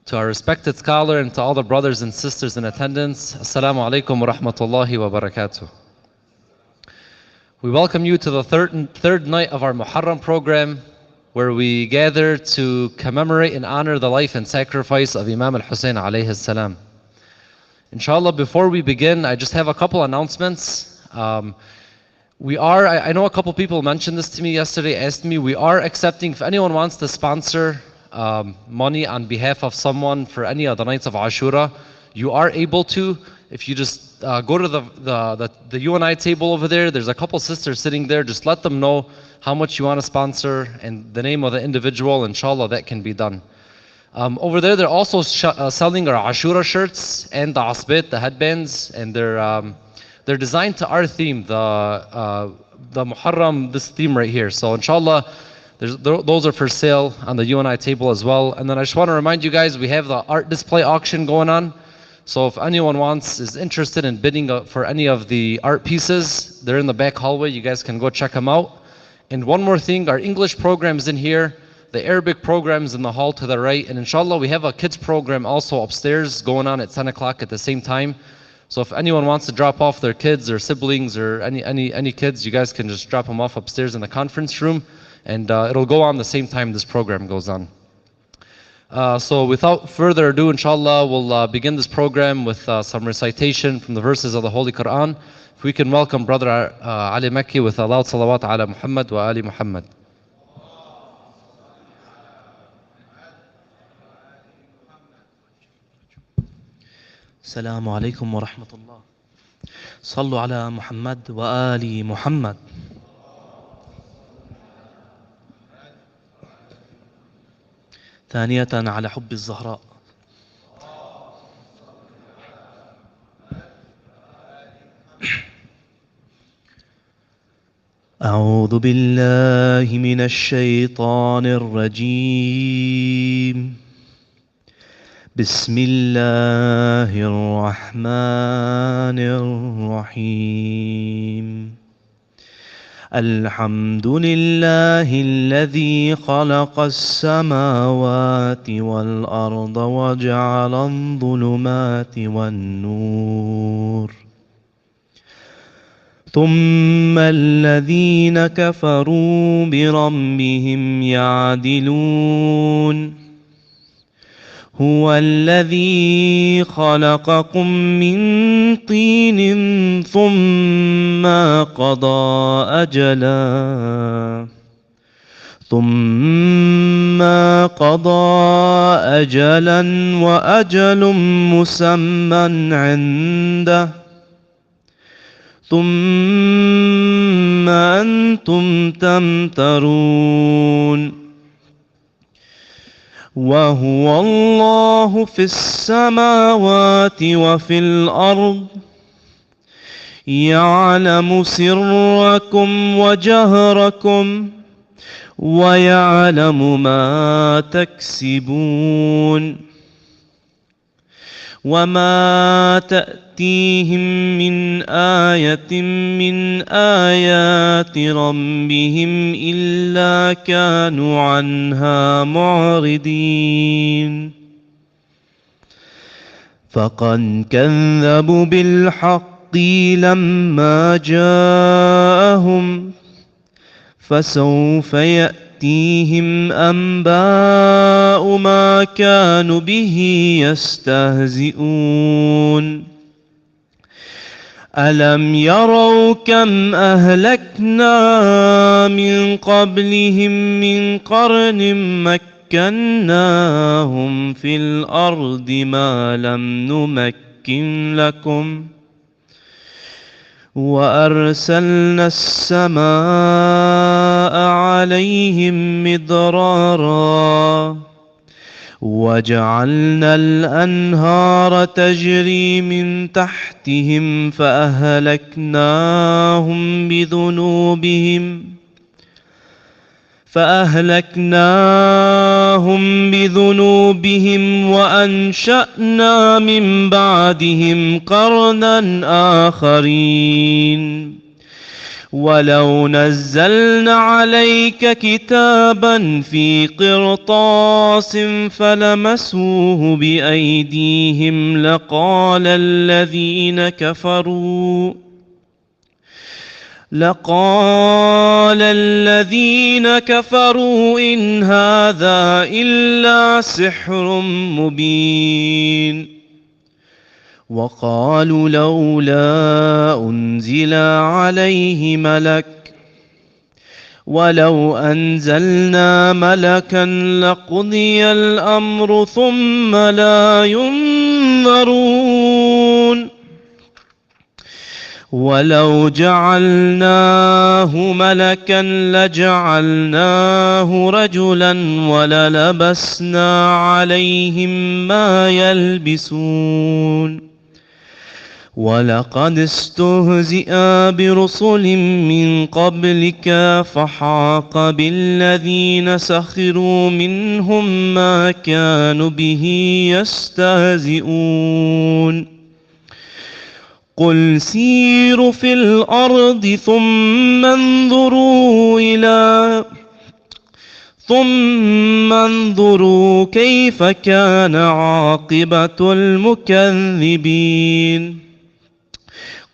To our respected scholar and to all the brothers and sisters in attendance, Assalamu alaikum wa rahmatullahi wa barakatuh. We welcome you to the third night of our Muharram program, where we gather to commemorate and honor the life and sacrifice of Imam al-Hussein alayhi salam. Inshallah, before we begin, I just have a couple announcements. I know a couple people mentioned this to me yesterday, asked me, we are accepting, if anyone wants to sponsor money on behalf of someone for any of the nights of Ashura, you are able to. If you just go to the UNI table over there, there's a couple sisters sitting there, just let them know how much you want to sponsor and the name of the individual. Inshallah, that can be done. Over there, they're also selling our Ashura shirts and the asbit, the headbands, and they're designed to our theme, the Muharram, this theme right here. So inshallah, those are for sale on the UNI table as well. And then I just want to remind you guys, we have the art display auction going on. So if anyone is interested in bidding for any of the art pieces, they're in the back hallway. You guys can go check them out. And one more thing, our English program's in here. The Arabic program's in the hall to the right. And inshallah, we have a kids program also upstairs going on at 10 o'clock at the same time. So if anyone wants to drop off their kids or siblings or any kids, you guys can just drop them off upstairs in the conference room. And it'll go on the same time this program goes on. So without further ado, inshallah, we'll begin this program with some recitation from the verses of the Holy Quran. If we can welcome Brother Ali Makki with a loud salawat ala Muhammad wa Ali Muhammad. السلام عليكم ورحمة الله. صلوا على محمد وآل محمد. ثانية على حب الزهراء. أعوذ بالله من الشيطان الرجيم. بسم الله الرحمن الرحيم. الحمد لله الذي خلق السماوات والأرض وجعل الظلمات والنور ثم الذين كفروا بربهم يعدلون. هو الذي خلقكم من طين ثم قضى أجلا وأجل مسمى عنده ثم أنتم تمترون. وهو الله في السماوات وفي الأرض يعلم سركم وجهركم ويعلم ما تكسبون. وما تأتيهم من آية من آيات ربهم إلا كانوا عنها معرضين. فقد كذبوا بالحق لما جاءهم فسوف يأتيهم أنباء ما كانوا به يستهزئون. ألم يروا كم أهلكنا من قبلهم من قرن مكناهم في الأرض ما لم نمكن لكم وأرسلنا السماء عليهم مدرارا وجعلنا الأنهار تجري من تحتهم فأهلكناهم بذنوبهم وأنشأنا من بعدهم قرنا آخرين ولو نزلنا عليك كتابا في قرطاس فلمسوه بأيديهم لقال الذين كفروا إن هذا إلا سحر مبين وقالوا لولا أنزل عليه ملك ولو أنزلنا ملكا لقضي الأمر ثم لا ينظرون ولو جعلناه ملكا لجعلناه رجلا وللبسنا عليهم ما يلبسون ولقد استهزئ برسل من قبلك فحاق بالذين سخروا منهم ما كانوا به يستهزئون قل سيروا في الأرض ثم انظروا كيف كان عاقبة المكذبين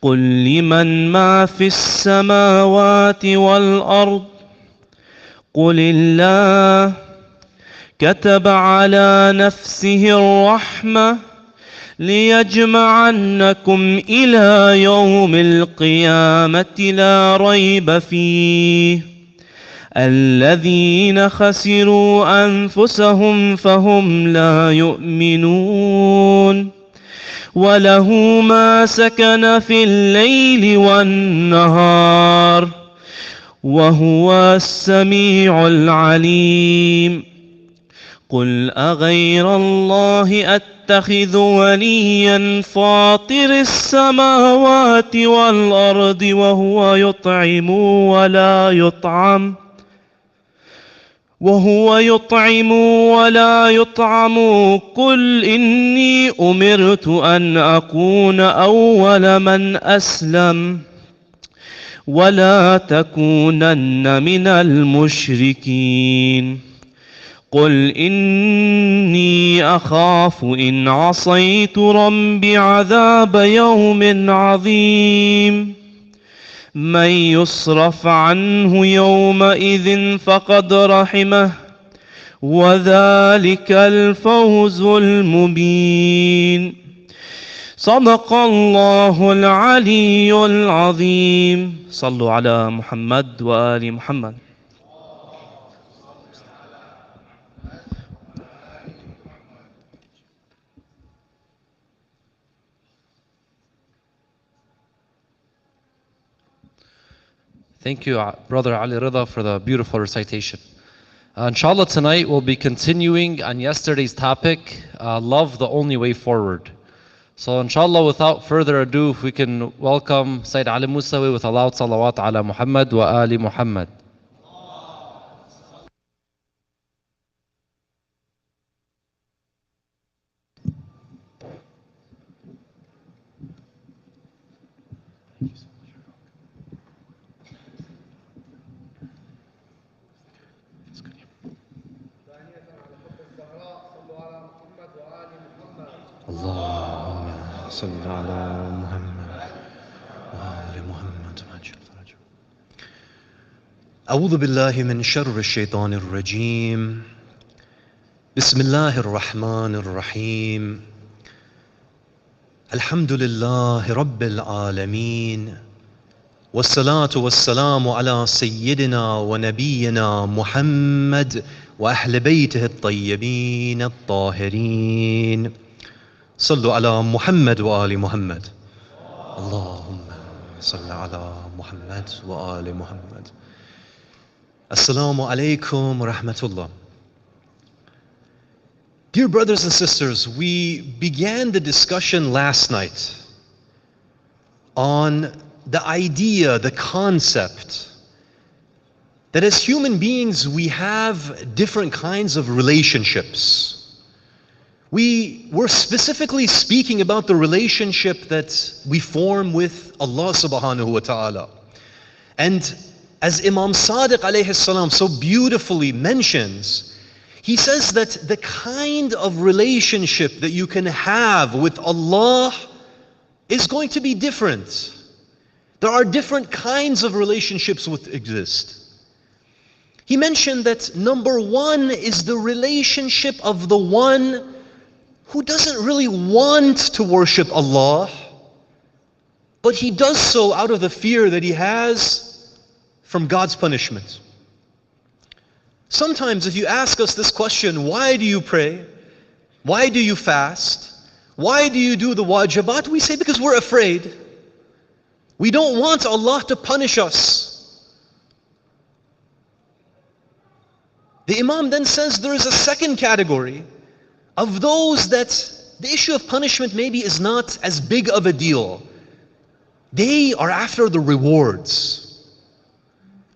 قل لمن ما في السماوات والأرض قل الله كتب على نفسه الرحمة ليجمعنكم إلى يوم القيامة لا ريب فيه الذين خسروا أنفسهم فهم لا يؤمنون وله ما سكن في الليل والنهار وهو السميع العليم قل أغير الله أتخذ وليا فاطر السماوات والأرض وهو يطعم ولا يطعم قل إني أمرت أن أكون أول من أسلم ولا تكونن من المشركين قل إني أخاف إن عصيت ربي عذاب يوم عظيم من يصرف عنه يومئذ فقد رحمه وذلك الفوز المبين صدق الله العلي العظيم صلوا على محمد وآل محمد Thank you, Brother Ali Rida, for the beautiful recitation. Inshallah, tonight we'll be continuing on yesterday's topic, love the only way forward. So inshallah, without further ado, if we can welcome Sayyid Ali Musawi with a loud salawat ala Muhammad wa ali Muhammad. اللهم صل على محمد وآل محمد أعوذ بالله من شر الشيطان الرجيم بسم الله الرحمن الرحيم الحمد لله رب العالمين والصلاة والسلام على سيدنا ونبينا محمد وأهل بيته الطيبين الطاهرين صلوا على محمد وآل محمد اللهم صل على محمد وآل محمد Assalamu alaikum wa rahmatullah. Dear brothers and sisters, we began the discussion last night on the idea, the concept that as human beings we have different kinds of relationships. We were specifically speaking about the relationship that we form with Allah subhanahu wa ta'ala. And as Imam Sadiq alayhi salam so beautifully mentions, he says that the kind of relationship that you can have with Allah is going to be different. There are different kinds of relationships which exist. He mentioned that number one is the relationship of the one who doesn't really want to worship Allah, but he does so out of the fear that he has from God's punishment. Sometimes if you ask us this question, why do you pray? Why do you fast? Why do you do the wajibat? We say because we're afraid. We don't want Allah to punish us. The Imam then says there is a second category of those that the issue of punishment maybe is not as big of a deal. They are after the rewards.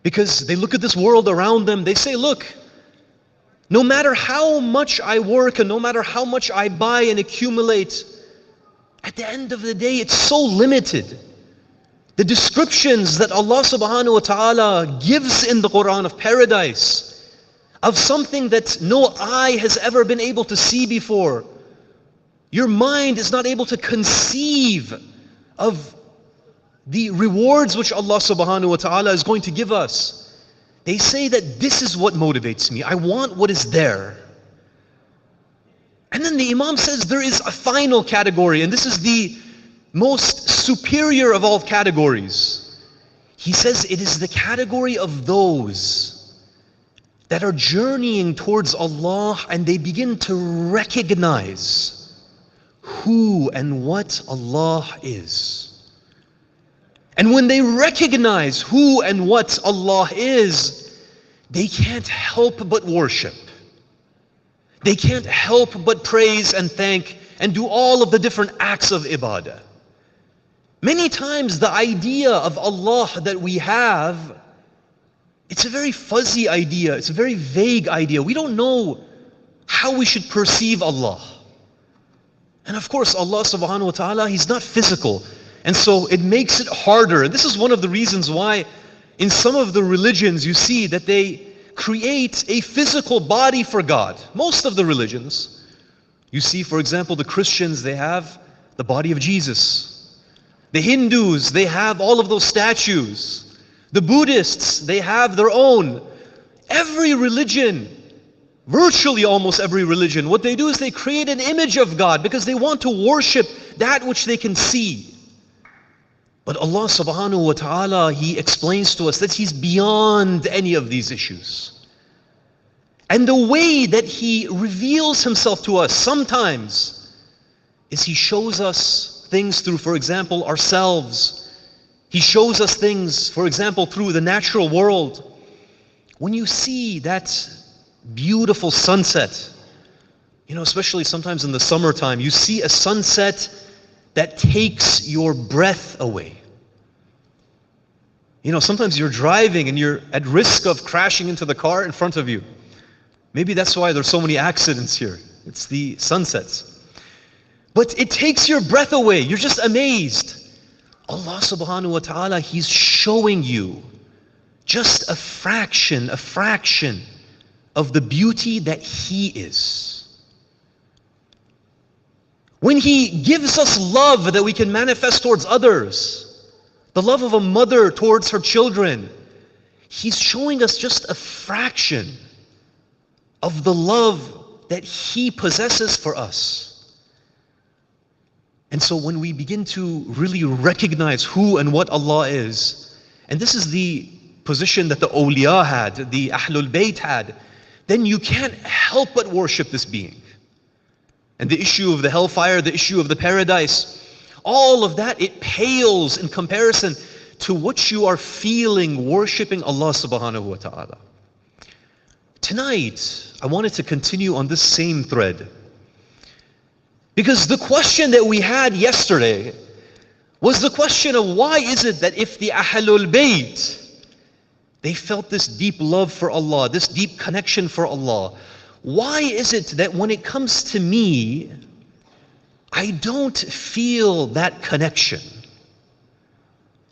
Because they look at this world around them, they say, look, no matter how much I work and no matter how much I buy and accumulate, at the end of the day, it's so limited. The descriptions that Allah subhanahu wa ta'ala gives in the Quran of paradise, of something that no eye has ever been able to see before. Your mind is not able to conceive of the rewards which Allah subhanahu wa ta'ala is going to give us. They say that this is what motivates me. I want what is there. And then the Imam says there is a final category, and this is the most superior of all categories. He says it is the category of those that are journeying towards Allah and they begin to recognize who and what Allah is. And when they recognize who and what Allah is, they can't help but worship. They can't help but praise and thank and do all of the different acts of ibadah. Many times the idea of Allah that we have, it's a very fuzzy idea, it's a very vague idea. We don't know how we should perceive Allah. And of course Allah subhanahu wa ta'ala, He's not physical. And so it makes it harder. And this is one of the reasons why in some of the religions you see that they create a physical body for God. Most of the religions. You see, for example, the Christians, they have the body of Jesus. The Hindus, they have all of those statues. The Buddhists, they have their own. Every religion, virtually almost every religion, what they do is they create an image of God because they want to worship that which they can see. But Allah subhanahu wa ta'ala, He explains to us that He's beyond any of these issues. And the way that He reveals Himself to us sometimes is He shows us things through, for example, ourselves. He shows us things, for example, through the natural world. When you see that beautiful sunset, especially sometimes in the summertime, you see a sunset that takes your breath away. Sometimes you're driving and you're at risk of crashing into the car in front of you. Maybe that's why there's so many accidents here. It's the sunsets. But it takes your breath away. You're just amazed. Allah subhanahu wa ta'ala, He's showing you just a fraction of the beauty that He is. When He gives us love that we can manifest towards others, the love of a mother towards her children, He's showing us just a fraction of the love that He possesses for us. And so when we begin to really recognize who and what Allah is, and this is the position that the awliya had, the Ahlul Bayt had, then you can't help but worship this being. And the issue of the hellfire, the issue of the paradise, all of that, it pales in comparison to what you are feeling worshiping Allah subhanahu wa ta'ala. Tonight, I wanted to continue on this same thread. Because the question that we had yesterday was the question of why is it that if the Ahlul Bayt, they felt this deep love for Allah, this deep connection for Allah, why is it that when it comes to me, I don't feel that connection?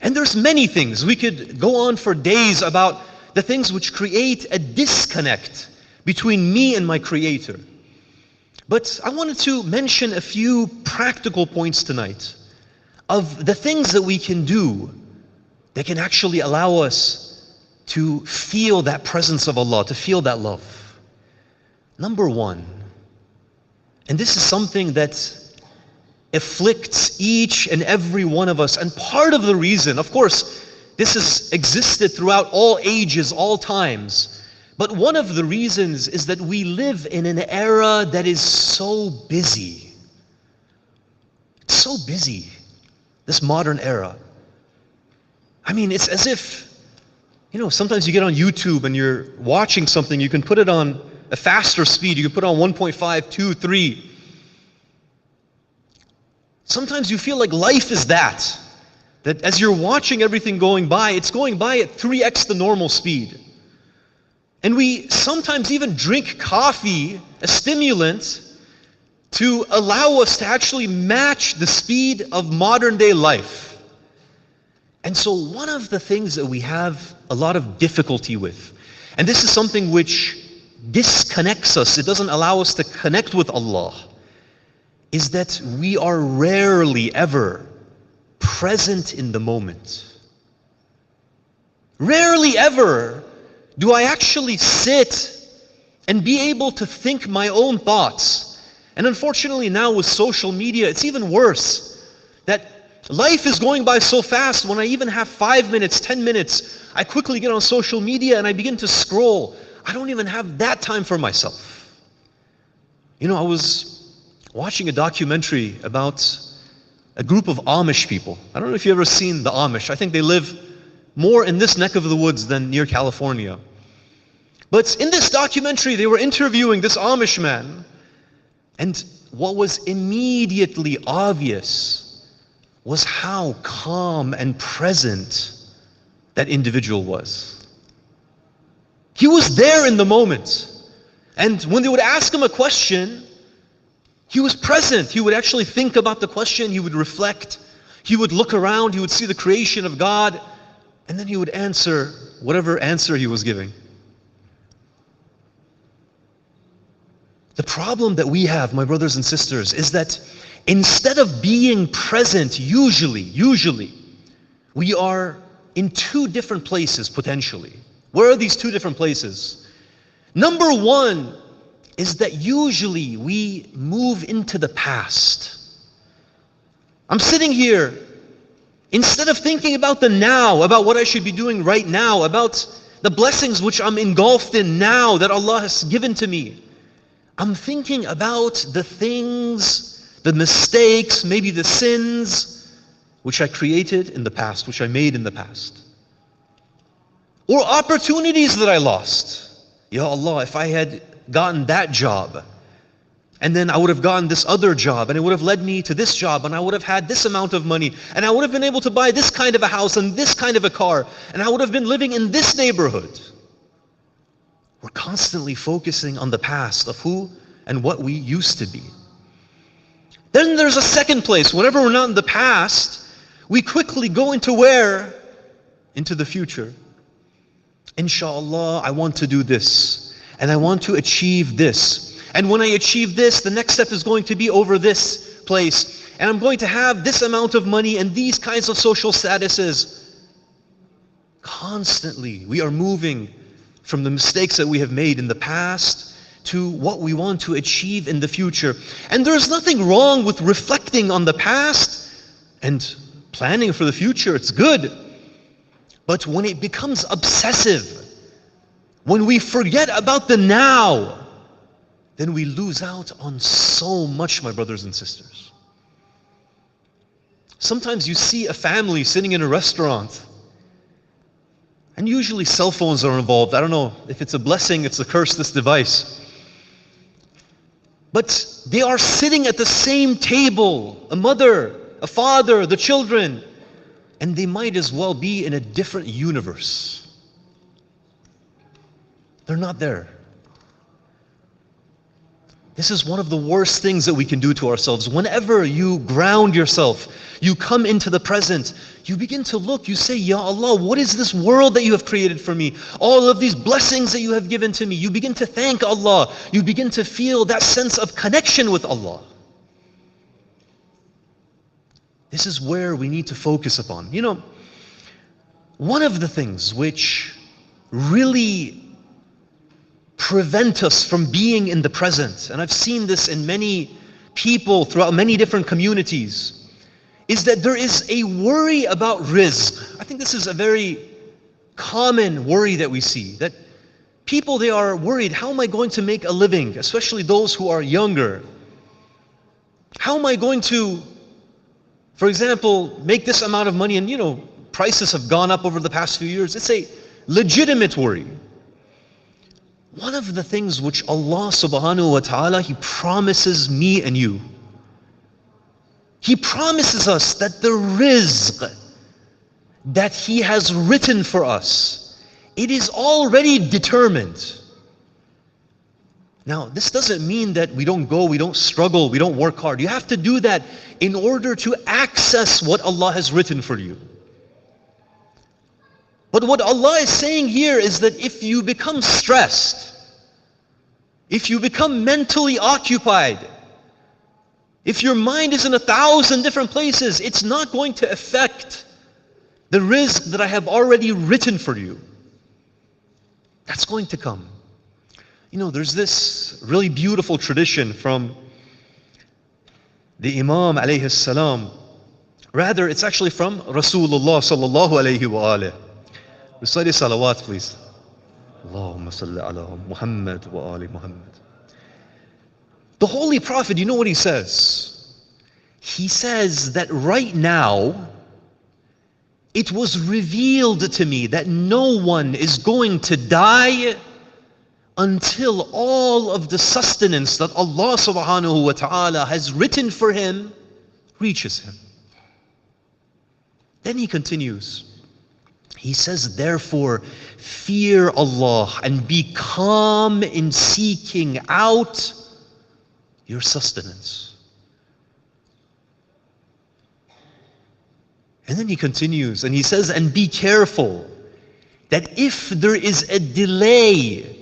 And there's many things. We could go on for days about the things which create a disconnect between me and my Creator. But I wanted to mention a few practical points tonight of the things that we can do that can actually allow us to feel that presence of Allah, to feel that love. Number one, and this is something that afflicts each and every one of us, and part of the reason, of course, this has existed throughout all ages, all times, but one of the reasons is that we live in an era that is so busy. It's so busy, this modern era. I mean, it's as if, sometimes you get on YouTube and you're watching something, you can put it on a faster speed, you can put it on 1.5, 2, 3. Sometimes you feel like life is that as you're watching everything going by, it's going by at 3x the normal speed. And we sometimes even drink coffee, a stimulant, to allow us to actually match the speed of modern day life. And so one of the things that we have a lot of difficulty with, and this is something which disconnects us, it doesn't allow us to connect with Allah, is that we are rarely ever present in the moment. Rarely ever do I actually sit and be able to think my own thoughts. And unfortunately now with social media, it's even worse. That life is going by so fast, when I even have 5 minutes, 10 minutes, I quickly get on social media and I begin to scroll. I don't even have that time for myself. I was watching a documentary about a group of Amish people. I don't know if you've ever seen the Amish. I think they live more in this neck of the woods than near California. But in this documentary, they were interviewing this Amish man. And what was immediately obvious was how calm and present that individual was. He was there in the moment. And when they would ask him a question, he was present. He would actually think about the question. He would reflect. He would look around. He would see the creation of God. And then he would answer whatever answer he was giving. The problem that we have, my brothers and sisters, is that instead of being present, usually, we are in two different places potentially. Where are these two different places? Number one is that usually we move into the past. I'm sitting here, instead of thinking about the now, about what I should be doing right now, about the blessings which I'm engulfed in now that Allah has given to me, I'm thinking about the things, the mistakes, maybe the sins which I created in the past, which I made in the past. Or opportunities that I lost. Ya Allah, if I had gotten that job, and then I would have gotten this other job, and it would have led me to this job, and I would have had this amount of money, and I would have been able to buy this kind of a house and this kind of a car, and I would have been living in this neighborhood. We're constantly focusing on the past of who and what we used to be. Then there's a second place. Whenever we're not in the past, we quickly go into where? Into the future. Inshallah, I want to do this, and I want to achieve this. And when I achieve this, the next step is going to be over this place, and I'm going to have this amount of money and these kinds of social statuses. Constantly, we are moving from the mistakes that we have made in the past to what we want to achieve in the future. And there's nothing wrong with reflecting on the past and planning for the future. It's good. But when it becomes obsessive, when we forget about the now, then we lose out on so much, my brothers and sisters. Sometimes you see a family sitting in a restaurant, and usually cell phones are involved. I don't know if it's a blessing, it's a curse, this device. But they are sitting at the same table, a mother, a father, the children, and they might as well be in a different universe. They're not there. This is one of the worst things that we can do to ourselves. Whenever you ground yourself, you come into the present, you begin to look, you say, Ya Allah, what is this world that you have created for me? All of these blessings that you have given to me. You begin to thank Allah. You begin to feel that sense of connection with Allah. This is where we need to focus upon. You know, one of the things which really prevent us from being in the present, and I've seen this in many people throughout many different communities, is that there is a worry about rizq. I think this is a very common worry that we see, that people, they are worried, how am I going to make a living, especially those who are younger? How am I going to, for example, make this amount of money? And you know, prices have gone up over the past few years. It's a legitimate worry. One of the things which Allah subhanahu wa ta'ala, He promises me and you, He promises us that the rizq that He has written for us, it is already determined. Now, this doesn't mean that we don't go, we don't struggle, we don't work hard. You have to do that in order to access what Allah has written for you. But what Allah is saying here is that if you become stressed, if you become mentally occupied, if your mind is in 1,000 different places, it's not going to affect the rizq that I have already written for you. That's going to come. You know, there's this really beautiful tradition from the Imam alayhi salam. Rather, it's actually from Rasulullah sallallahu alayhi wa alayhi. Recite salawat, please. Allahumma salli ala Muhammad wa ali Muhammad. The Holy Prophet, you know what he says? He says that right now, it was revealed to me that no one is going to die until all of the sustenance that Allah subhanahu wa ta'ala has written for him reaches him. Then he continues. He says, therefore, fear Allah and be calm in seeking out your sustenance. And then he continues and he says, and be careful that if there is a delay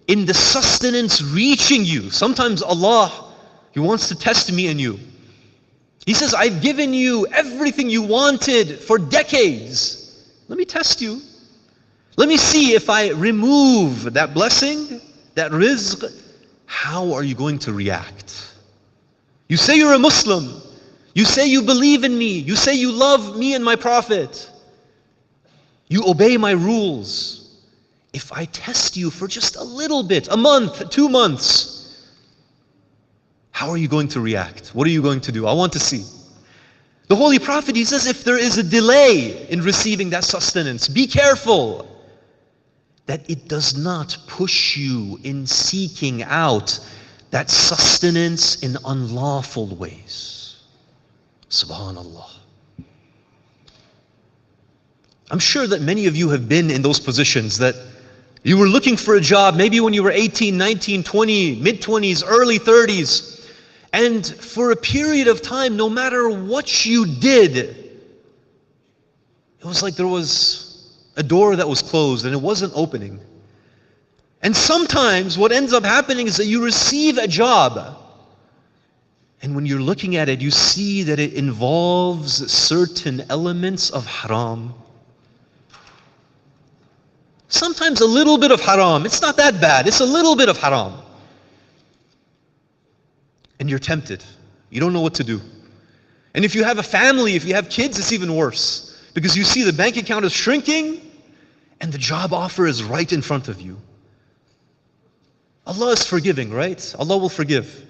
in the sustenance reaching you, sometimes Allah, He wants to test me and you. He says, I've given you everything you wanted for decades. Let me test you. Let me see if I remove that blessing, that rizq, how are you going to react? You say you're a Muslim. You say you believe in me. You say you love me and my Prophet. You obey my rules. If I test you for just a little bit, a month, 2 months, how are you going to react? What are you going to do? I want to see. The Holy Prophet, he says, if there is a delay in receiving that sustenance, be careful that it does not push you in seeking out that sustenance in unlawful ways. Subhanallah. I'm sure that many of you have been in those positions that you were looking for a job, maybe when you were 18, 19, 20, mid-20s, early 30s. And for a period of time, no matter what you did, it was like there was a door that was closed and it wasn't opening. And sometimes what ends up happening is that you receive a job. And when you're looking at it, you see that it involves certain elements of haram. Sometimes a little bit of haram. It's not that bad. It's a little bit of haram. And you're tempted. You don't know what to do. And if you have a family, if you have kids, it's even worse. Because you see the bank account is shrinking and the job offer is right in front of you. Allah is forgiving, right? Allah will forgive.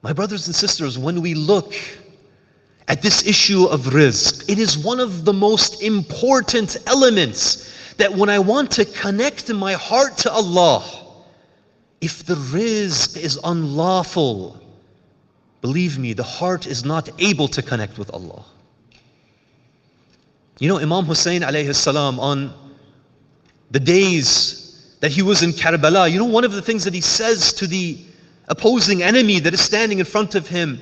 My brothers and sisters, when we look at this issue of rizq, it is one of the most important elements that when I want to connect my heart to Allah, if the rizq is unlawful, believe me, the heart is not able to connect with Allah. You know, Imam Hussein alayhi salam, on the days that he was in Karbala, you know, one of the things that he says to the opposing enemy that is standing in front of him,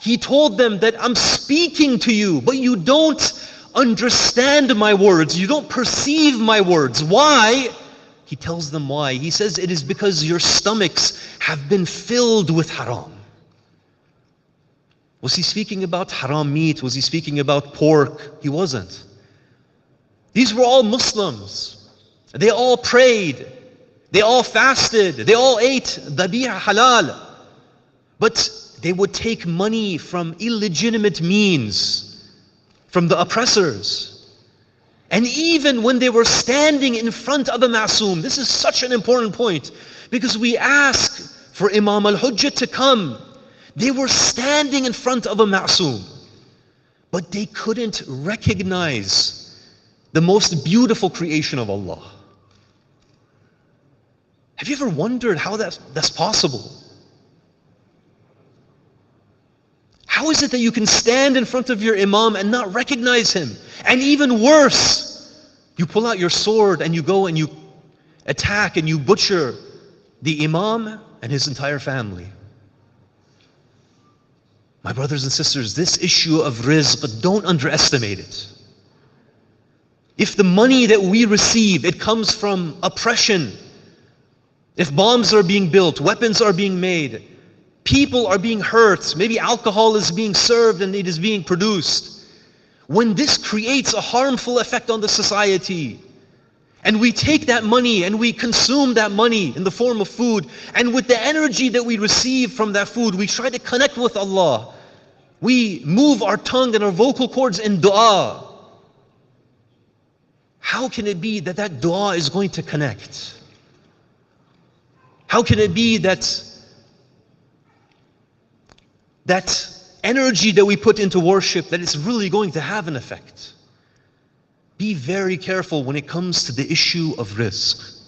He told them that I'm speaking to you, but you don't understand my words. You don't perceive my words. Why? He tells them why. He says it is because your stomachs have been filled with haram. Was he speaking about haram meat? Was he speaking about pork? He wasn't. These were all Muslims. They all prayed. They all fasted. They all ate dabih halal. But they would take money from illegitimate means, from the oppressors. And even when they were standing in front of a ma'soom, this is such an important point, because we ask for Imam al-Hujjah to come. They were standing in front of a ma'soom, but they couldn't recognize the most beautiful creation of Allah. Have you ever wondered how that's possible? How is it that you can stand in front of your Imam and not recognize him? And even worse, you pull out your sword and you go and you attack and you butcher the Imam and his entire family. My brothers and sisters, this issue of rizq, don't underestimate it. If the money that we receive, it comes from oppression, if bombs are being built, weapons are being made, people are being hurt, maybe alcohol is being served and it is being produced, when this creates a harmful effect on the society, and we take that money and we consume that money in the form of food, and with the energy that we receive from that food, we try to connect with Allah. We move our tongue and our vocal cords in dua. How can it be that that dua is going to connect? How can it be that that energy that we put into worship, that it's really going to have an effect? Be very careful when it comes to the issue of rizq.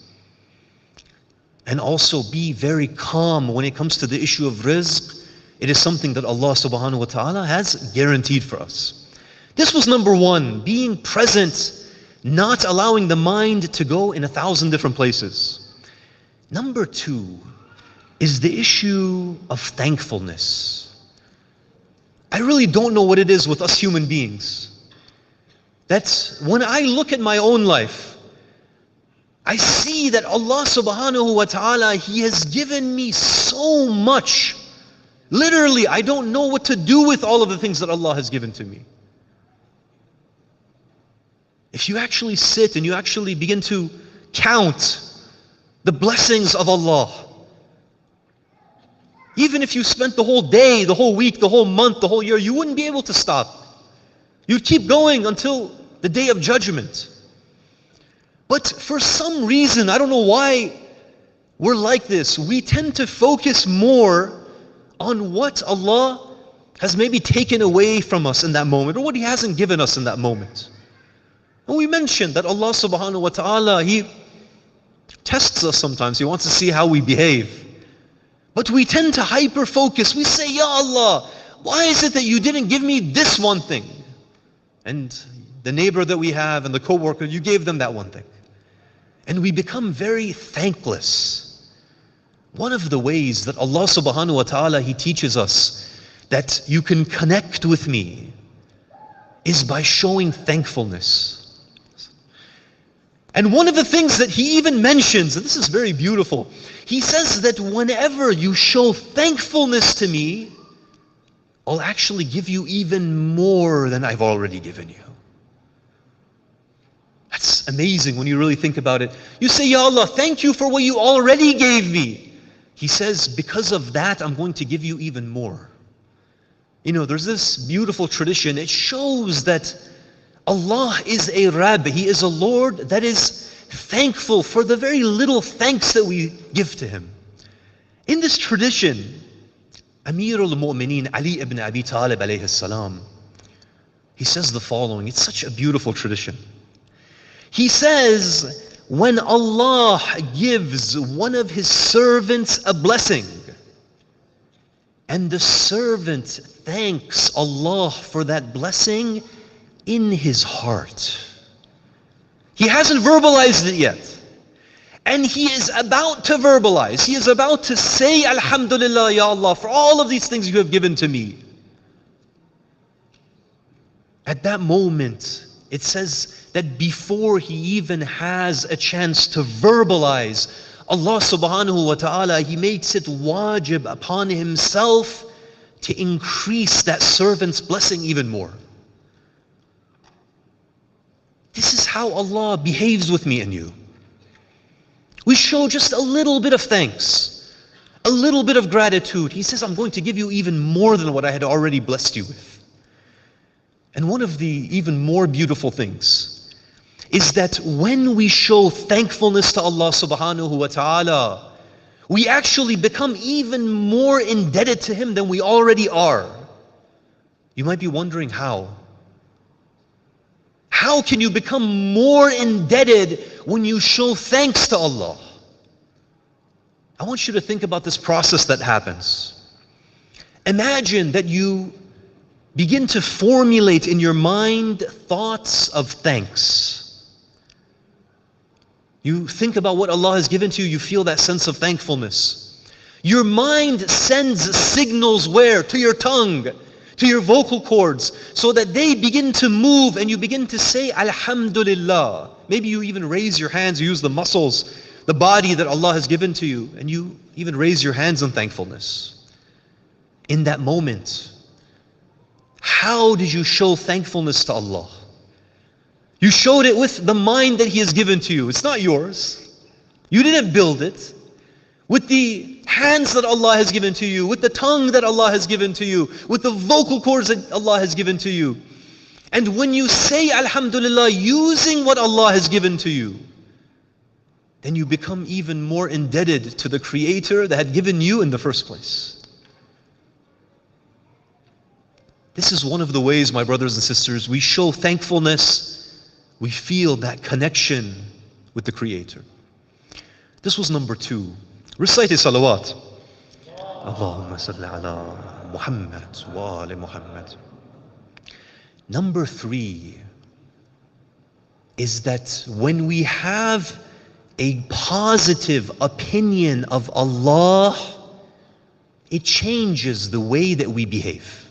And also be very calm when it comes to the issue of rizq. It is something that Allah subhanahu wa ta'ala has guaranteed for us. This was number one, being present, not allowing the mind to go in 1,000 different places. Number two is the issue of thankfulness. I really don't know what it is with us human beings. That's when I look at my own life, I see that Allah subhanahu wa ta'ala, He has given me so much. Literally, I don't know what to do with all of the things that Allah has given to me. If you actually sit and you actually begin to count the blessings of Allah, even if you spent the whole day, the whole week, the whole month, the whole year, you wouldn't be able to stop. You'd keep going until the day of judgment. But for some reason, I don't know why we're like this, we tend to focus more on what Allah has maybe taken away from us in that moment, or what He hasn't given us in that moment. And we mentioned that Allah subhanahu wa ta'ala, He tests us sometimes. He wants to see how we behave. But we tend to hyper-focus. We say, Ya Allah, why is it that you didn't give me this one thing? And the neighbor that we have and the co-worker, you gave them that one thing. And we become very thankless. One of the ways that Allah subhanahu wa ta'ala, He teaches us that you can connect with me is by showing thankfulness. And one of the things that He even mentions, and this is very beautiful, He says that whenever you show thankfulness to me, I'll actually give you even more than I've already given you. That's amazing when you really think about it. You say, Ya Allah, thank you for what you already gave me. He says, because of that, I'm going to give you even more. You know, there's this beautiful tradition. It shows that Allah is a Rabb. He is a Lord that is thankful for the very little thanks that we give to Him. In this tradition, Amir al-Mu'mineen Ali ibn Abi Talib alayhi salam, he says the following. It's such a beautiful tradition. He says, when Allah gives one of His servants a blessing, and the servant thanks Allah for that blessing in his heart, he hasn't verbalized it yet, and he is about to verbalize, he is about to say, Alhamdulillah, Ya Allah, for all of these things you have given to me. At that moment, it says that before he even has a chance to verbalize, Allah subhanahu wa ta'ala, He makes it wajib upon Himself to increase that servant's blessing even more. This is how Allah behaves with me and you. We show just a little bit of thanks, a little bit of gratitude. He says, I'm going to give you even more than what I had already blessed you with. And one of the even more beautiful things is that when we show thankfulness to Allah subhanahu wa ta'ala, we actually become even more indebted to Him than we already are. You might be wondering how. How can you become more indebted when you show thanks to Allah? I want you to think about this process that happens. Imagine that you begin to formulate in your mind thoughts of thanks. You think about what Allah has given to you, you feel that sense of thankfulness. Your mind sends signals where? To your tongue, to your vocal cords, so that they begin to move and you begin to say, Alhamdulillah. Maybe you even raise your hands, you use the muscles, the body that Allah has given to you, and you even raise your hands in thankfulness. In that moment, how did you show thankfulness to Allah? You showed it with the mind that He has given to you. It's not yours. You didn't build it. With the hands that Allah has given to you, with the tongue that Allah has given to you, with the vocal cords that Allah has given to you. And when you say Alhamdulillah using what Allah has given to you, then you become even more indebted to the Creator that had given you in the first place. This is one of the ways, my brothers and sisters, we show thankfulness. We feel that connection with the Creator. This was number 2. Recite salawat. Allahumma salli ala Muhammad wa ali Muhammad. Number 3 is that when we have a positive opinion of Allah, it changes the way that we behave.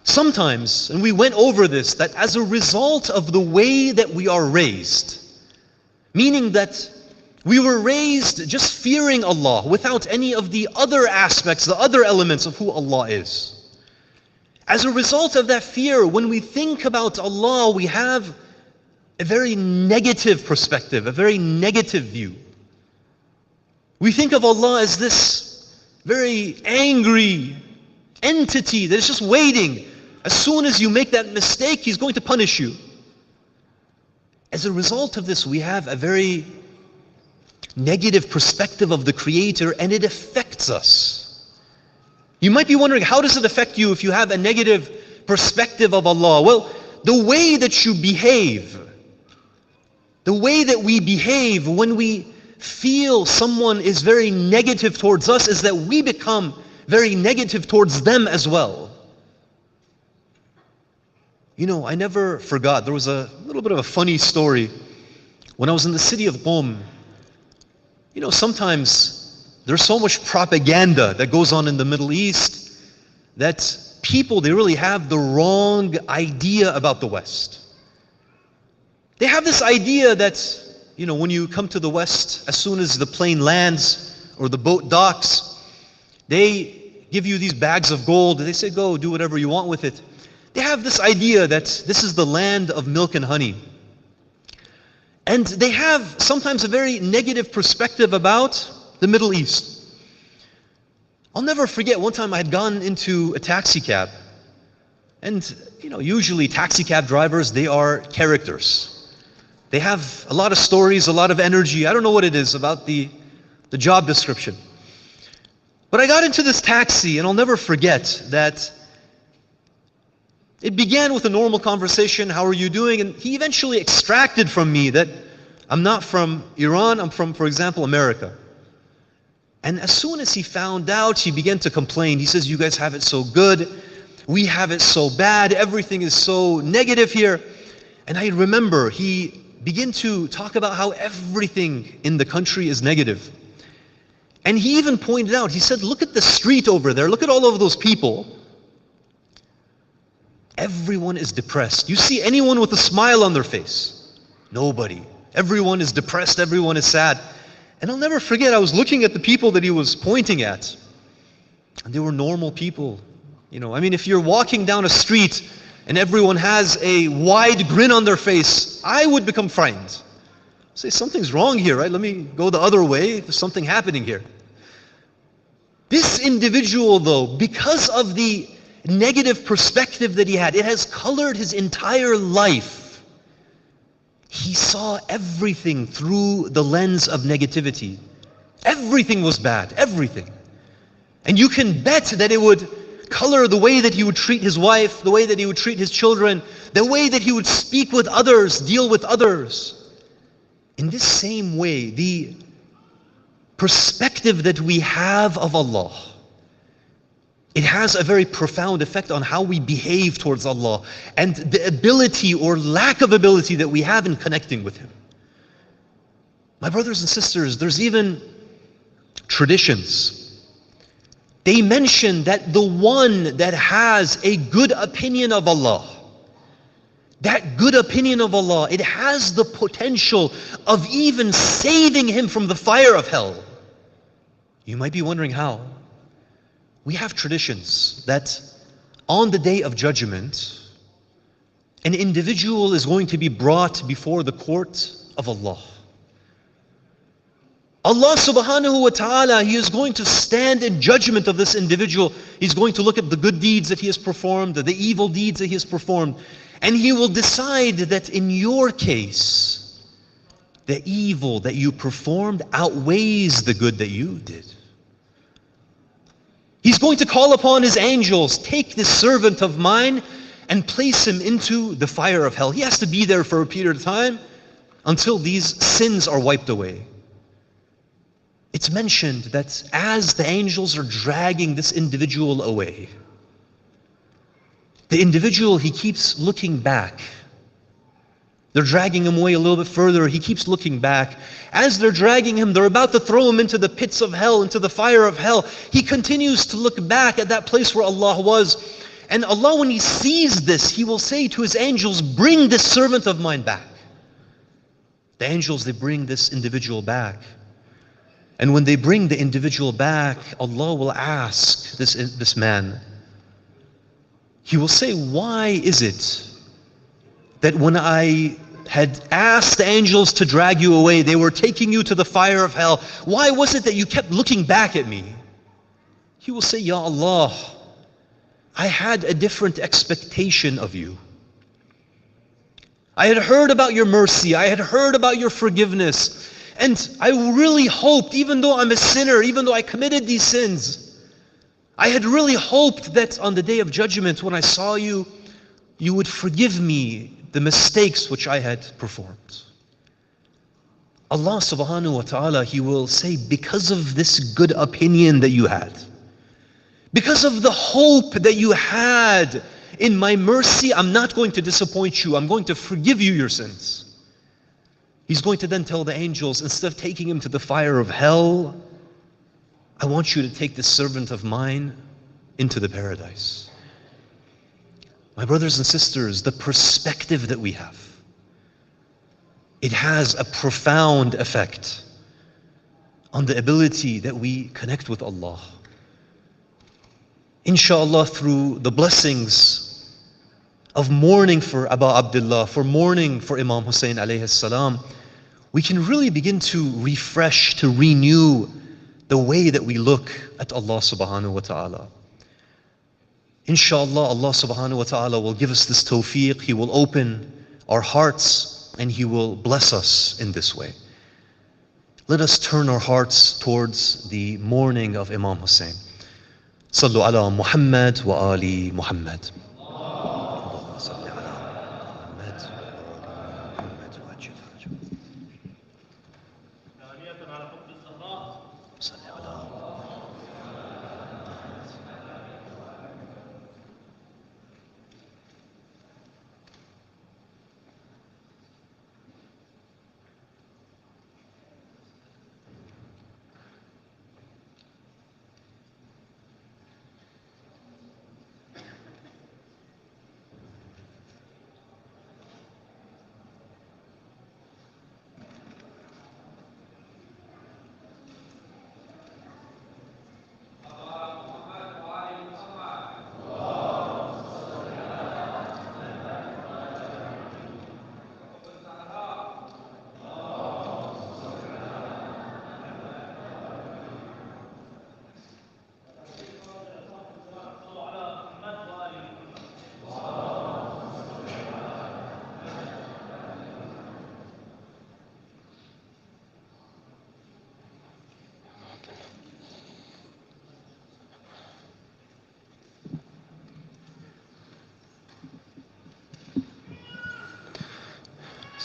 Sometimes, and we went over this, that as a result of the way that we are raised, meaning that we were raised just fearing Allah without any of the other aspects, the other elements of who Allah is. As a result of that fear, when we think about Allah, we have a very negative perspective, a very negative view. We think of Allah as this very angry entity that is just waiting. As soon as you make that mistake, He's going to punish you. As a result of this, we have a very negative perspective of the Creator, and it affects us. You might be wondering, how does it affect you if you have a negative perspective of Allah? Well, the way that you behave, the way that we behave when we feel someone is very negative towards us is that we become very negative towards them as well. You know, I never forgot, there was a little bit of a funny story. When I was in the city of Qom, you know, sometimes there's so much propaganda that goes on in the Middle East that people, they really have the wrong idea about the West. They have this idea that, you know, when you come to the West, as soon as the plane lands or the boat docks, they give you these bags of gold. They say, go do whatever you want with it. They have this idea that this is the land of milk and honey. And they have sometimes a very negative perspective about the Middle East. I'll never forget, one time I had gone into a taxi cab. And, you know, usually taxi cab drivers, they are characters. They have a lot of stories, a lot of energy. I don't know what it is about the job description. But I got into this taxi, and I'll never forget that it began with a normal conversation, how are you doing? And he eventually extracted from me that I'm not from Iran, I'm from, for example, America. And as soon as he found out, he began to complain. He says, you guys have it so good, we have it so bad, everything is so negative here. And I remember he began to talk about how everything in the country is negative. And he even pointed out, he said, look at the street over there, look at all of those people. Everyone is depressed. You see anyone with a smile on their face? Nobody. Everyone is depressed, everyone is sad. And I'll never forget, I was looking at the people that he was pointing at, and they were normal people. I mean, if you're walking down a street and everyone has a wide grin on their face, I would become frightened. Say, something's wrong here, right? Let me go the other way. There's something happening here. This individual, though, because of the negative perspective that he had, it has colored his entire life. He saw everything through the lens of negativity. Everything was bad, everything. And you can bet that it would color the way that he would treat his wife, the way that he would treat his children, the way that he would speak with others, deal with others. In this same way, the perspective that we have of Allah, it has a very profound effect on how we behave towards Allah and the ability or lack of ability that we have in connecting with Him. My brothers and sisters, there's even traditions. They mention that the one that has a good opinion of Allah, that good opinion of Allah, it has the potential of even saving him from the fire of hell. You might be wondering how. We have traditions that on the day of judgment, an individual is going to be brought before the court of Allah. Allah subhanahu wa ta'ala, He is going to stand in judgment of this individual. He's going to look at the good deeds that he has performed, the evil deeds that he has performed, and He will decide that in your case, the evil that you performed outweighs the good that you did. He's going to call upon His angels, take this servant of mine and place him into the fire of hell. He has to be there for a period of time until these sins are wiped away. It's mentioned that as the angels are dragging this individual away, the individual, he keeps looking back. They're dragging him away a little bit further. He keeps looking back. As they're dragging him, they're about to throw him into the pits of hell, into the fire of hell. He continues to look back at that place where Allah was. And Allah, when He sees this, He will say to His angels, bring this servant of mine back. The angels, they bring this individual back. And when they bring the individual back, Allah will ask this man, He will say, why is it that when I had asked the angels to drag you away, they were taking you to the fire of hell, why was it that you kept looking back at me? He will say, Ya Allah, I had a different expectation of you. I had heard about your mercy, I had heard about your forgiveness, and I really hoped, even though I'm a sinner, even though I committed these sins, I had really hoped that on the day of judgment, when I saw you, you would forgive me the mistakes which I had performed. Allah subhanahu wa ta'ala, He will say, because of this good opinion that you had, because of the hope that you had in my mercy, I'm not going to disappoint you. I'm going to forgive you your sins. He's going to then tell the angels, instead of taking him to the fire of hell, I want you to take this servant of mine into the paradise. My brothers and sisters, the perspective that we have, it has a profound effect on the ability that we connect with Allah. Inshallah, through the blessings of mourning for Abu Abdullah, for mourning for Imam Hussein alayhi salam, we can really begin to refresh, to renew the way that we look at Allah subhanahu wa ta'ala. Inshallah, Allah subhanahu wa ta'ala will give us this tawfiq. He will open our hearts and He will bless us in this way. Let us turn our hearts towards the mourning of Imam Hussein. Sallu ala Muhammad wa ali Muhammad.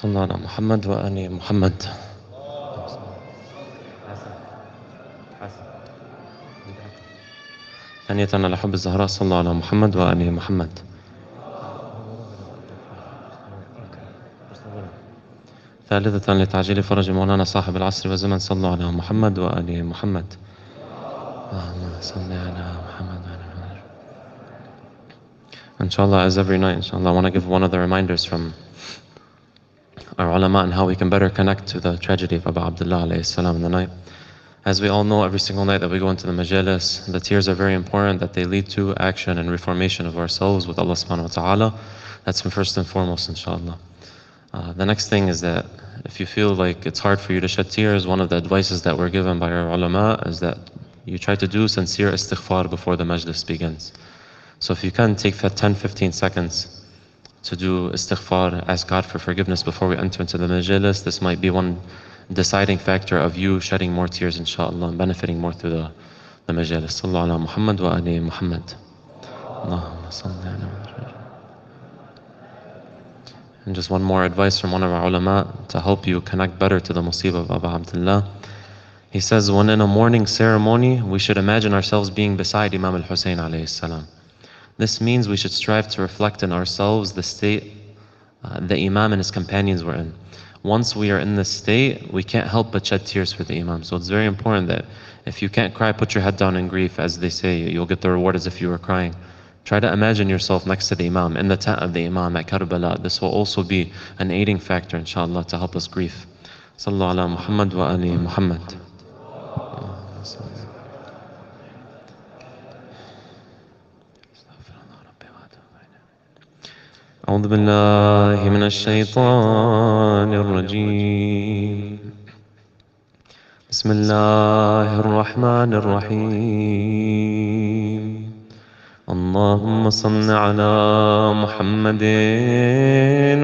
صلى على محمد وآل محمد. ثانية على حب الزهراء صلى على محمد وآل محمد. ثالثة لتعجيل فرج مولانا صاحب العصر والزمن صلى على محمد وآل محمد. اللهم صل على محمد وآل محمد. Inshallah, as every night, inshallah, I want to give one of the reminders from our ulama and how we can better connect to the tragedy of Abu Abdullah alayhi salam in the night. As we all know, every single night that we go into the majalis, the tears are very important, that they lead to action and reformation of ourselves with Allah subhanahu wa ta'ala. That's first and foremost, inshallah. The next thing is that if you feel like it's hard for you to shed tears, one of the advices that we're given by our ulama is that you try to do sincere istighfar before the majlis begins. So if you can take that 10-15 seconds to do istighfar, ask God for forgiveness before we enter into the majalis, this might be one deciding factor of you shedding more tears, inshallah, and benefiting more through the majalis. Sallallahu ala Muhammad wa ali Muhammad. Allahumma salli ala Muhammad. And just one more advice from one of our ulama to help you connect better to the musibah of Abu Abdullah. He says, when in a mourning ceremony, we should imagine ourselves being beside Imam al-Hussein alayhi salam. This means we should strive to reflect in ourselves the state the Imam and his companions were in. Once we are in this state, we can't help but shed tears for the Imam. So it's very important that if you can't cry, put your head down in grief. As they say, you'll get the reward as if you were crying. Try to imagine yourself next to the Imam, in the tent of the Imam at Karbala. This will also be an aiding factor, inshallah, to help us grieve. Sallallahu ala Muhammad wa ali Muhammad. أعوذ بالله من الشيطان الرجيم. بسم الله الرحمن الرحيم. اللهم صل على محمد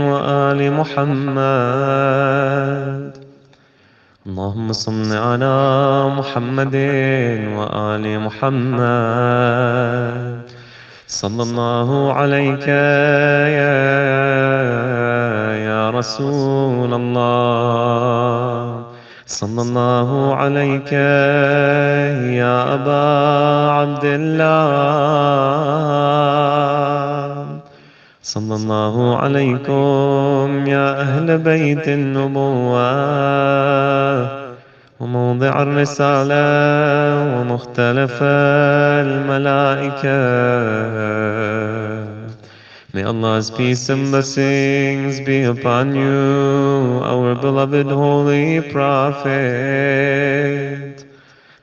وآل محمد. اللهم صل على محمد وآل محمد. صلى الله عليك يا رسول الله. صلى الله عليك يا أبا عبد الله. صلى الله عليكم يا أهل بيت النبوة وموضع الرسالة ومختلف الملائكة. May Allah's peace and blessings be upon you, our beloved Holy Prophet,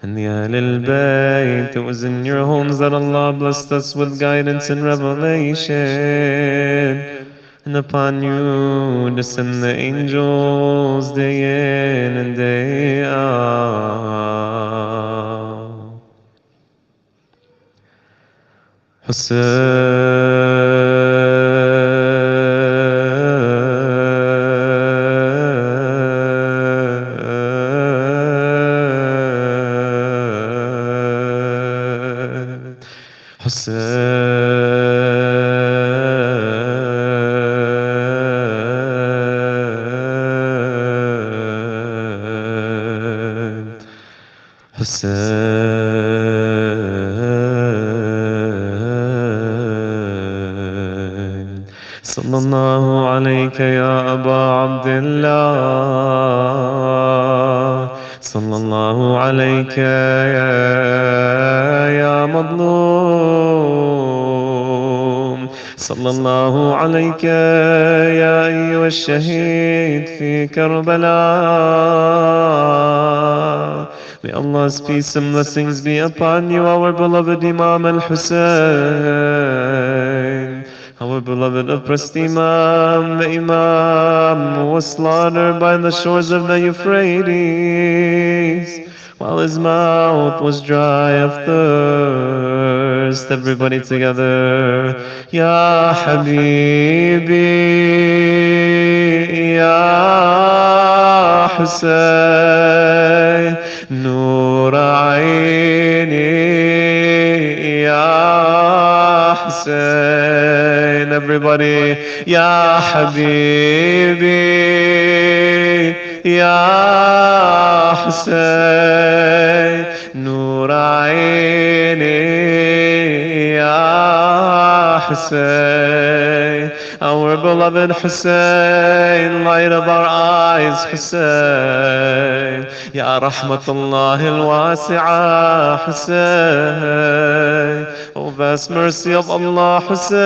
and the Ahlul Bayt. It was in your homes that Allah blessed us with guidance and revelation, and upon you descend the angels day in and day out. صلى الله عليك يا أبا عبد الله. صلى الله عليك يا مظلوم. صلى الله عليك يا أيها الشهيد في كربلاء. May Allah's peace and blessings be upon you, our beloved Imam al-Hussein, our beloved oppressed Imam, the Imam who was slaughtered by the shores of the Euphrates, while his mouth was dry of thirst. Everybody together. Ya Habibi, Ya Hussein, Nur Aini, Ya Hussein. Everybody. Ya Habibi, يا حسين نور عيني يا حسين our beloved Hussein, light of our eyes, Hussein. Ya Rahmatullah al-Wasi'ah, Hussein. O vast mercy of Allah, Hussein.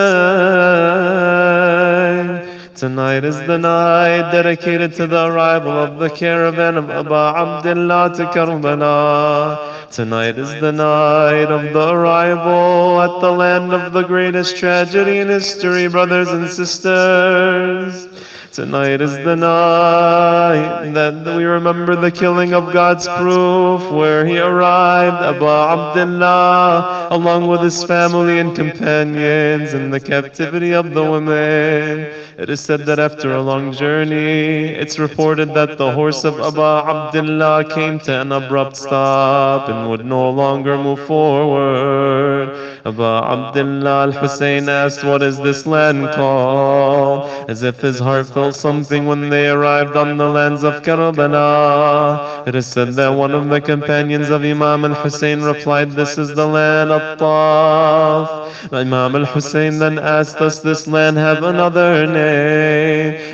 Tonight is the night dedicated to the arrival of the caravan of Aba Abdullah to Karbala. Tonight is the night of the arrival at the land of the greatest tragedy in history, brothers and sisters. Tonight is the night that we remember the killing of God's proof, where he arrived, Abu Abdullah, along with his family and companions, in the captivity of the women. It is said that after a long journey, it's reported that the horse of Abu Abdullah came to an abrupt stop and would no longer move forward. Abu Abdullah al-Hussein asked, "What is this land called?" As if his heart felt something when they arrived on the lands of Karbala. It is said that one of the companions of Imam al-Hussein replied, "This is the land of Taf." Imam al-Hussein then asked, "Does this land have another name?"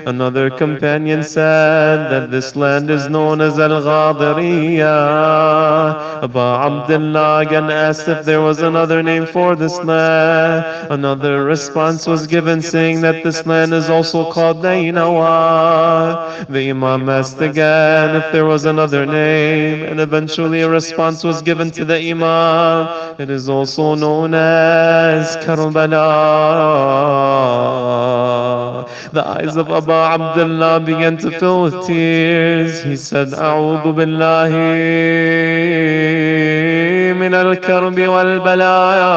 Another companion said that this land is known as Al-Ghadiriyah. Abu Abdullah again asked if there was another name for this land. Another response was given saying that this land is also called Nainawa. The Imam asked again if there was another name, and eventually a response was given to the Imam. It is also known as Karbala. The eyes of Abu Abdullah began to fill with tears. He said, "A'udhu billahi min al-karbi wal-balaya."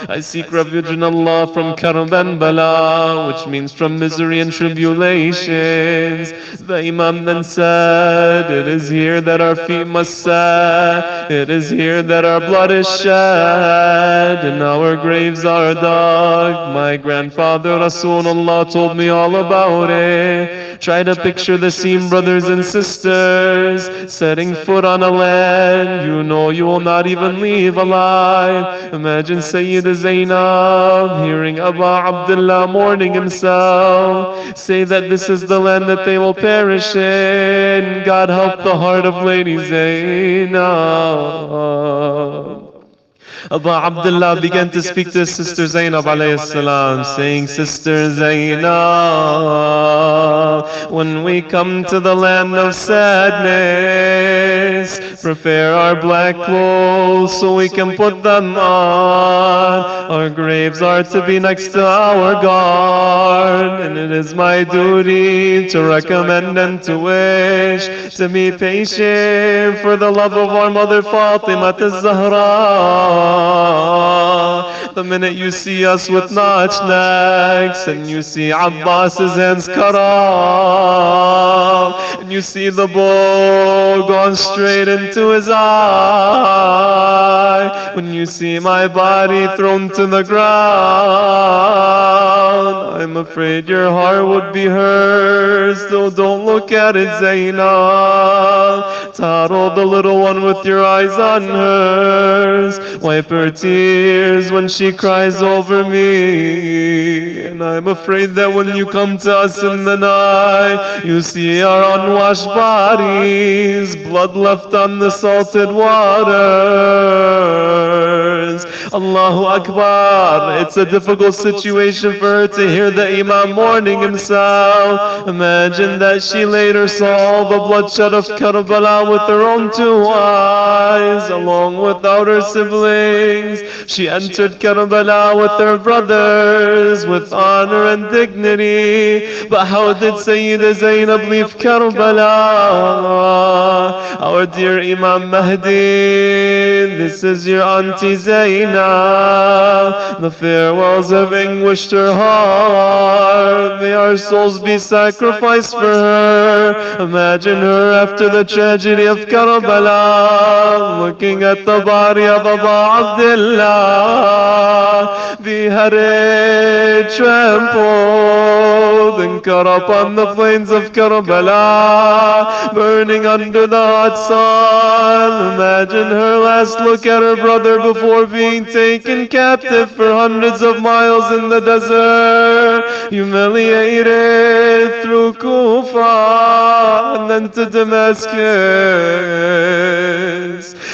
I seek refuge in Allah from karb and bala, which means from misery and tribulations. The Imam then said, "It is here that our feet must set. It is here that our blood is shed, and our graves are dug. My grandfather Rasulullah told me all about it." Try to picture the scene, brothers and sisters, setting foot on a land you know you will not even leave alive. Imagine Sayyid Zainab hearing Abu Abdullah mourning himself say that this is the land that they will perish in. God help the heart of Lady Zainab. Abu Abdullah began to speak to his sister Zainab alayhi salam, saying, "Sister Zainab, when we come to the land of sadness, prepare our black clothes so we can put them on. Our graves are to be next to our guard, and it is my duty to recommend and to wish to be patient for the love of our mother Fatima az-Zahra. The minute you see us with notched necks, and you see Abbas's hands cut off, and you see the bow gone straight into his eye, when you see my body thrown to the ground, I'm afraid your heart would be hers. So don't look at it, Zainab. Tattle the little one with your eyes on hers. Wipe her tears when she cries over me. And I'm afraid that when you come to us in the night, you see our unwashed bodies, blood left on the salted waters. Allahu Akbar. It's a difficult situation for her to hear the Imam mourning himself. Imagine that she later saw the bloodshed of Karbala with her own two eyes, along without her siblings. She entered Karbala with her brothers, with honor and dignity. But how did Sayyida Zainab leave Karbala? Our dear Imam Mahdi, this is your Auntie Zainab. The farewells have anguished her heart. May our souls be sacrificed for her. Imagine her after the tragedy of Karbala, looking at the body of Abu Abdullah, beheaded, trampled, and cut up on the plains of Karbala, burning under the hot sun. Imagine her last look at her brother before being taken captive for hundreds of miles in the desert, humiliated through Kufa and then to Damascus.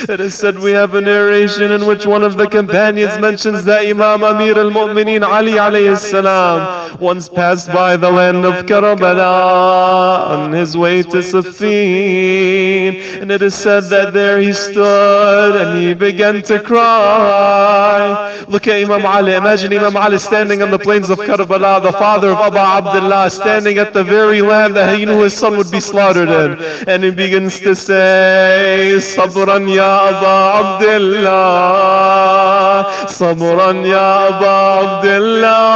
It is said we have a narration in which one of the companions mentions that Imam Amir al-Mu'mineen Ali alayhi salam once passed by the land of Karbala on his way to Siffin, and it is said that there he stood and he began to cry. Look at Imam Ali. Imagine Imam Ali standing on the plains of Karbala, the father of Abu Abdullah, standing at the very land that he knew his son would be slaughtered in, and he begins to say, Sabran ya Abu Abdullah, Sabran ya Abu Abdullah.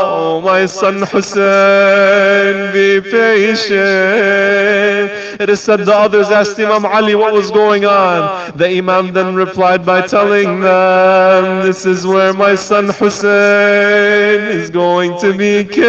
Oh, my son Hussein, be patient. It is said the others asked Imam Ali what was going on. The Imam then replied by telling them, this is where my son Hussein is going to be killed.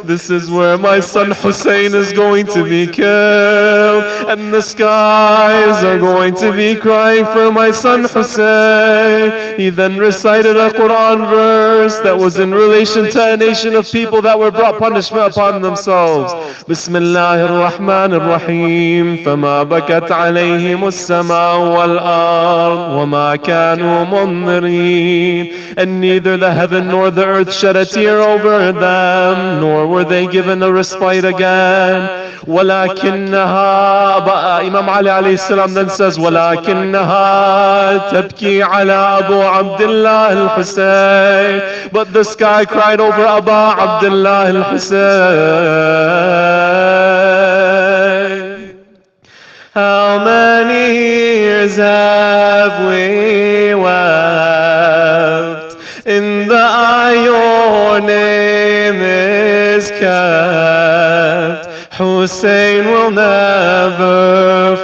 This is where my son Hussein is going to be killed. And the skies are going to be crying for my son Hussein. He then recited a Quran verse that was in relation to a nation of people that were brought punishment upon themselves. Bismillah ar-Rahman ar-Rahim. فَمَا بَكَتْ عَلَيْهِمُ السَّمَاءُ وَالْأَرْضُ وَمَا كَانُوا مُنذِرِينَ. And neither the heaven nor the earth shed a tear over them, nor were they given a respite again. وَلَكِنَّهَا, Imam Ali alayhi salam then says, وَلَكِنَّهَا تَبْكِي عَلَى Abu Abdullah al-Hussein. But the sky cried over Abu Abdullah al-Hussein. How many years have we wept in the eye your name is kept? Hussein will never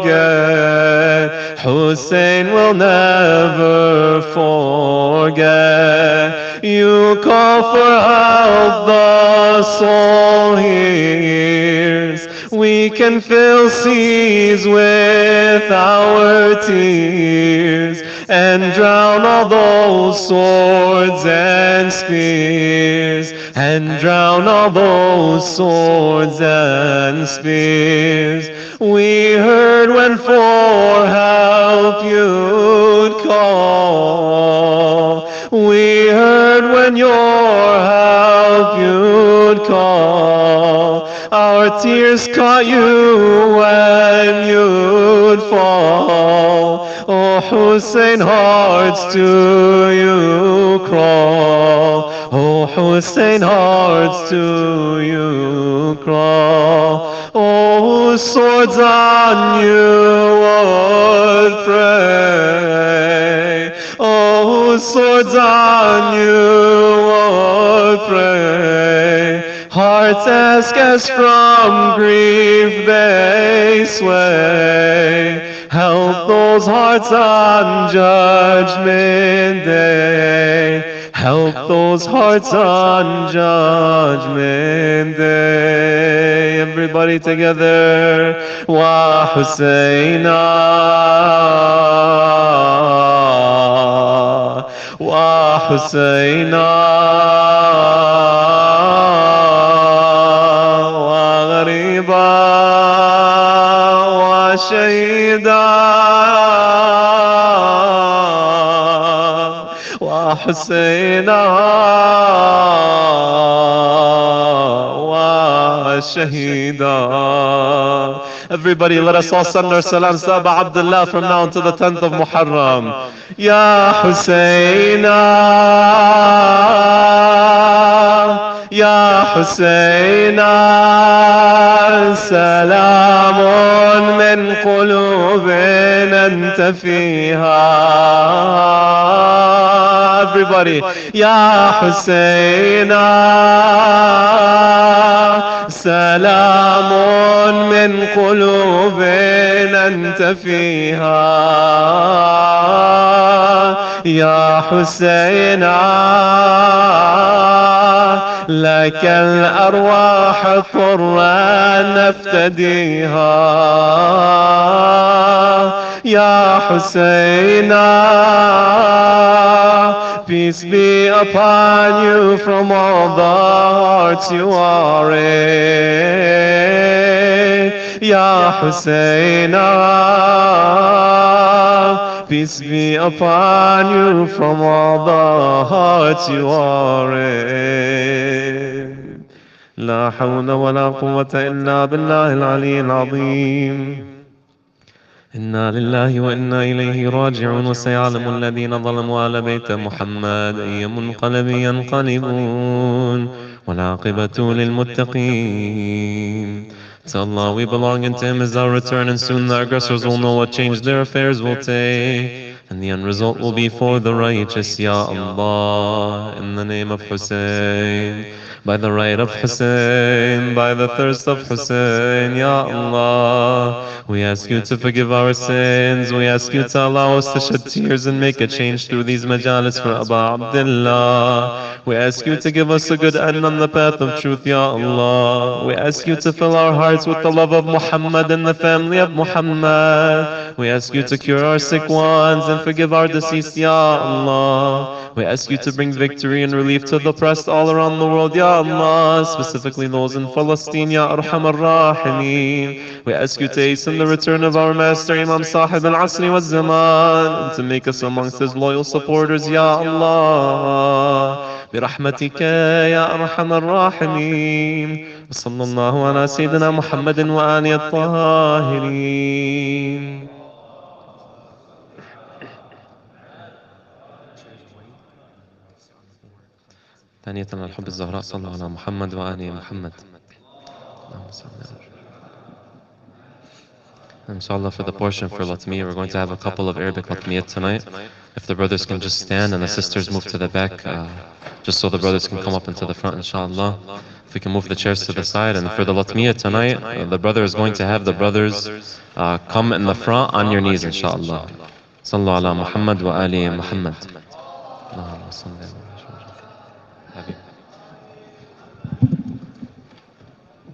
forget. Hussein will never forget. You call for help, the soul hears. We can fill seas with our tears and drown all those swords and spears, and drown all those swords and spears. We heard when for help you'd call. We heard when your help you'd call. Our tears caught you when you'd fall. Oh, Hussein, hearts to you crawl. Oh, Hussein, hearts to you crawl. Oh, swords on you would pray. Oh, swords on you would pray. Hearts as from grief they sway. Help those hearts on Judgment Day. Help those hearts on Judgment Day. Everybody together. Wa Husayna, Wa Husayna, Wa Ghariba, Wa Shahida, Wa Husayna, Wa Shahida. Everybody, let us all send our salams to Abu Abdullah from now until the 10th of Muharram. Ya Husayna, Ya Husayna, salamun min qulubin أنت فيها. Everybody. يا حسين سلام من قلوب أنت فيها. يا حسين لك الأرواح طرا نفتديها. يا حسين peace be upon you from all the hearts you are in. Ya Husseina, peace be upon you from all the hearts you are in. لا حول ولا قوة إلا بالله العلي العظيم. إنا لله وإنا إليه راجعون. وسيعلم الذين ظلموا آل بيت محمد أي منقلب ينقلبون والعاقبة للمتقين. To Allah we belong, and to Him is our return, and soon the aggressors will know what change their affairs will take, and the end result will be for the righteous. Ya Allah, in the name of Hussein, by the right of Hussein, by the thirst of Hussein, Ya Allah, we ask you to forgive our sins. We ask you to allow us to shed tears and make a change through these majalis for Abu Abdullah. We ask you to give us a good end on the path of truth, Ya Allah. We ask you to fill our hearts with the love of Muhammad and the family of Muhammad. We ask you to cure our sick ones and forgive our deceased, Ya Allah. We ask you to bring victory and relief to the oppressed all around the world, Ya Allah, specifically those in Palestine, Ya Arhamar Rahimeen. We ask you to hasten the return of our Master Imam Sahib al-Asri wa Zaman, and to make us amongst his loyal supporters, Ya Allah. برحمتك يا أرحم الراحمين. وصلى الله على سيدنا محمد وآله الطاهرين. ثانية الحب الزهراء صلى على محمد وآل محمد. Inshallah, for the portion for Latmiya, we're going to have a couple of Arabic Latmiyat tonight. If the brothers can just stand and the sisters move to the back, just so the brothers can come up into the front, inshallah. If we can move the chairs to the side. And for the Latmiya tonight, the brother is going to have the brothers come in the front on your knees, inshallah. Sallu ala Muhammad wa ali Muhammad. Allahumma salli ala Muhammad.